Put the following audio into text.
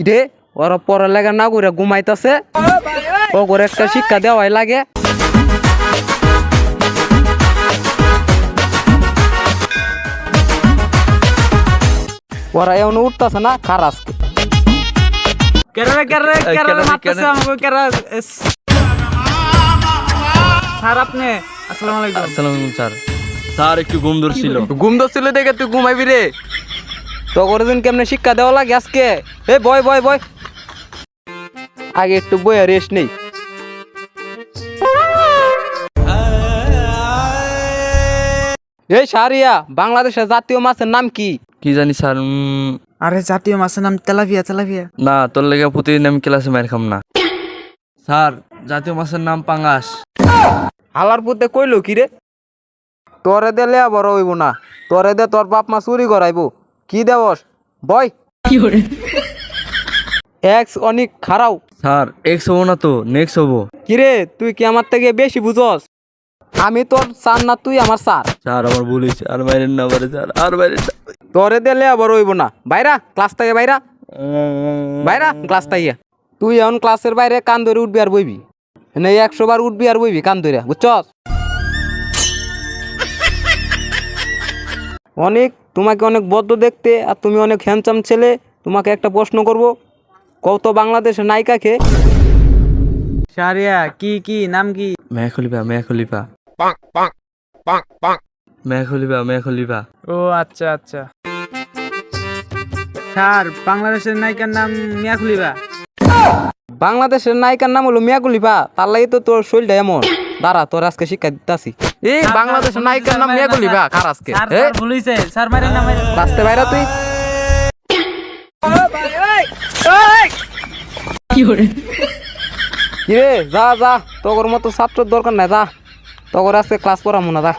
রে ওরা পড়ালেখা না করে ঘুমাইতেছে, ও করে একটা শিক্ষা দেওয়াই লাগে। ওরা এমন উঠতেছে না খার আজকে। স্যার আপনি আসসালামু আলাইকুম। আসসালামু আলাইকুম স্যার। স্যার একটু ঘুম ধরছিল। ঘুম ধরছিল দেখে তুই ঘুমাইবি রে? তো করে দিন কেমনে শিক্ষা দেওয়া লাগে আজকে? এ বয় বয় বয়, আগে একটু বইয়া রেস্ট নেই। এই শাহরিয়া, বাংলাদেশের জাতীয় মাছের নাম কি? কি জানি স্যার। আরে জাতীয় মাছের নাম তেলাপিয়া। তেলাপিয়া না, তোর লেগে প্রতিদিন আমি ক্লাসে মার খাম না। স্যার জাতীয় মাছের নাম পাঙ্গাস। হালার পুতে কইলো কি রে? তোরে দিলে বড় হইব না, তোরে দে তোর বাপ মা চুরি করাইবো। কি দেবস বয়? এক্স অনেক খারাও। স্যার এক্স হবো না তো নেক্সট হবো। কিরে তুই কি আমার থেকে বেশি বুঝস? আমি তোর স্যার না, তুই আমার স্যার। স্যার আমার ভুল হয়েছে, আর বাইরের না পারে স্যার, আর বাইরের না। তোরে দিলে বড় হইব না। বাইরা ক্লাস থেকে, বাইরা বাইরা ক্লাস থেকে। তুই এখন ক্লাসের বাইরে কান ধরে উঠবি আর বইবি, না 100 বার উঠবি আর বইবি কান ধরে, বুঝছস? অনেক তোমাকে অনেক বদ্ধ দেখতে, আর তুমি অনেক হ্যান্ডসাম ছেলে। তোমাকে একটা প্রশ্ন করব, কত বাংলাদেশের নায়িকা কে? শাহরিয়া কি কি নাম কি? মেয়া খলিফা, মেয়া খলিফা, মেয়া খলিফা, মেয়া খলিফা। ও আচ্ছা আচ্ছা। স্যার বাংলাদেশের নায়িকার নাম মিয়া খলিফা। বাংলাদেশের নায়িকার নাম হলো মিয়া খলিফা? তার লাগি তো তোর শরীরটা এমন। দাঁড়া, তোর আজকে শিক্ষা দিতাছি। এই বাংলাদেশের নায়িকার নাম মিয়া খলিফা কার আজকে? ভুল হইছে স্যার, মারেন না মারেন। রাস্তে বাইরা তুই। কিরে যা যা, তোর মতো ছাত্র দরকার নাই, যা তোর আজকে ক্লাস করামু না, যা।